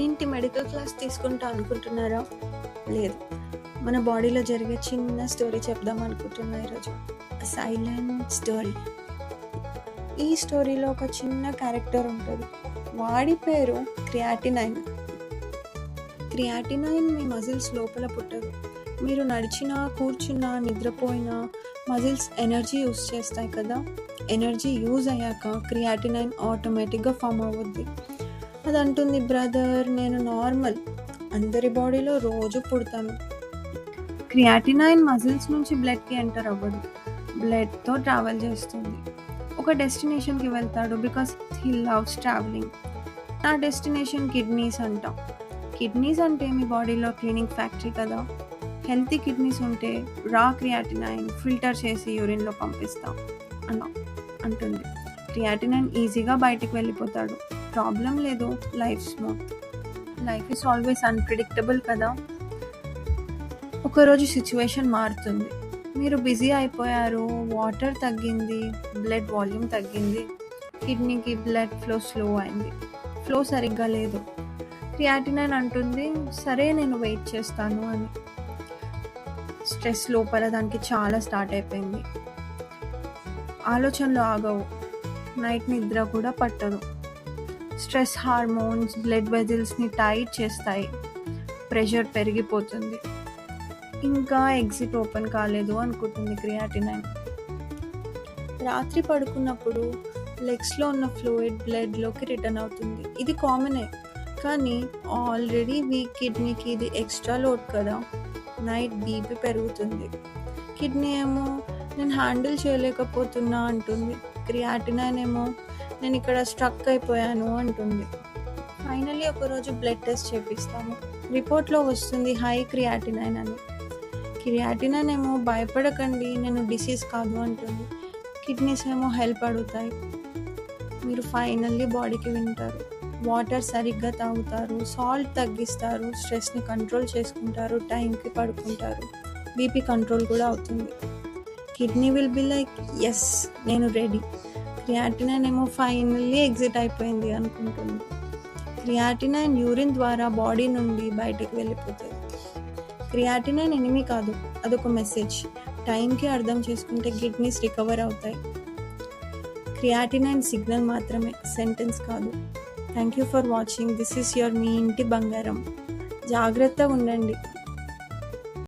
ఏంటి medical class తీసుకుంటా అనుకుంటున్నారా? లేదు. మన బాడీలో జరిగే చిన్న స్టోరీ చెప్దాం అనుకుంటున్నా ఈరోజు. Silent story. ఈ స్టోరీలో ఒక చిన్న క్యారెక్టర్ ఉంటుంది. వాడి పేరు క్రియాటినైన్. క్రియాటినైన్ మీ మజిల్స్ లోపల పుట్టదు. మీరు నడిచినా, కూర్చున్నా, నిద్రపోయినా మజిల్స్ ఎనర్జీ యూజ్ చేస్తాయి కదా. ఎనర్జీ యూజ్ అయ్యాక క్రియాటినైన్ ఆటోమేటిక్గా ఫామ్ అవుద్ది. అది అంటుంది, బ్రదర్ నేను నార్మల్, అందరి బాడీలో రోజు పుడతాను. క్రియాటినైన్ మజిల్స్ నుంచి బ్లడ్కి ఎంటర్ అవ్వదు, బ్లడ్తో ట్రావెల్ చేస్తుంది. ఒక డెస్టినేషన్కి వెళ్తాడు బికాస్ హీ లవ్స్ ట్రావెలింగ్. నా డెస్టినేషన్ కిడ్నీస్ అంట. కిడ్నీస్ అంటే మీ బాడీలో క్లీనింగ్ ఫ్యాక్టరీ కదా. హెల్తీ కిడ్నీస్ ఉంటే రా క్రియాటినైన్ ఫిల్టర్ చేసి యూరిన్లో పంపిస్తాం అంటుంది. క్రియాటినైన్ ఈజీగా బయటికి వెళ్ళిపోతాడు. ప్రాబ్లం లేదు, life smooth. Life is always unpredictable కదా. ఒకరోజు సిచ్యువేషన్ మారుతుంది. మీరు బిజీ అయిపోయారు, వాటర్ తగ్గింది, బ్లడ్ వాల్యూమ్ తగ్గింది, కిడ్నీకి బ్లడ్ ఫ్లో స్లో అయింది, ఫ్లో సరిగ్గా లేదు. క్రియాటినైన్ అంటుంది, సరే నేను వెయిట్ చేస్తాను అని. స్ట్రెస్ లోపల దానికి చాలా స్టార్ట్ అయిపోయింది. ఆలోచనలు ఆగవు, నైట్ నిద్ర కూడా పట్టదు. స్ట్రెస్ హార్మోన్స్ బ్లడ్ వెజిల్స్ని టైట్ చేస్తాయి, ప్రెషర్ పెరిగిపోతుంది. ఇంకా ఎగ్జిట్ ఓపెన్ కాలేదు అనుకుంటుంది క్రియాటినైన్. రాత్రి పడుకున్నప్పుడు లెగ్స్లో ఉన్న ఫ్లూయిడ్ బ్లడ్లోకి రిటర్న్ అవుతుంది. ఇది కామనే, కానీ ఆల్రెడీ వీక్ కిడ్నీకి ఇది ఎక్స్ట్రా లోడ్ కదా. నైట్ బీపీ పెరుగుతుంది. కిడ్నీ ఏమో నేను హ్యాండిల్ చేయలేకపోతున్నా అంటుంది. క్రియాటినైన్ ఏమో నేను ఇక్కడ స్ట్రక్ అయిపోయాను అంటుంది. ఫైనల్లీ ఒకరోజు బ్లడ్ టెస్ట్ చేపిస్తాము. రిపోర్ట్లో వస్తుంది హై క్రియాటినైన్ అని. క్రియాటినైన్ ఏమో భయపడకండి, నేను డిసీజ్ కాదు అంటుంది. కిడ్నీస్ ఏమో హెల్ప్ అడుగుతాయి. మీరు ఫైనల్లీ బాడీకి వింటారు. వాటర్ సరిగ్గా తాగుతారు, సాల్ట్ తగ్గిస్తారు, స్ట్రెస్ని కంట్రోల్ చేసుకుంటారు, టైంకి పడుకుంటారు, బీపీ కంట్రోల్ కూడా అవుతుంది. కిడ్నీ విల్ బి లైక్ ఎస్ నేను రెడీ. క్రియాటినైన్ ఏమో ఫైనల్లీ ఎగ్జిట్ అయిపోయింది అనుకుంటుంది. క్రియాటినైన్ యూరిన్ ద్వారా బాడీ నుండి బయటకు వెళ్ళిపోతుంది. క్రియాటినైన్ ఎనిమీ కాదు, అదొక మెసేజ్. టైంకి అర్థం చేసుకుంటే కిడ్నీస్ రికవర్ అవుతాయి. క్రియాటినైన్ సిగ్నల్ మాత్రమే, సెంటెన్స్ కాదు. Thank you for watching. This is your మీ ఇంటి బంగారం. జాగ్రత్తగా ఉండండి.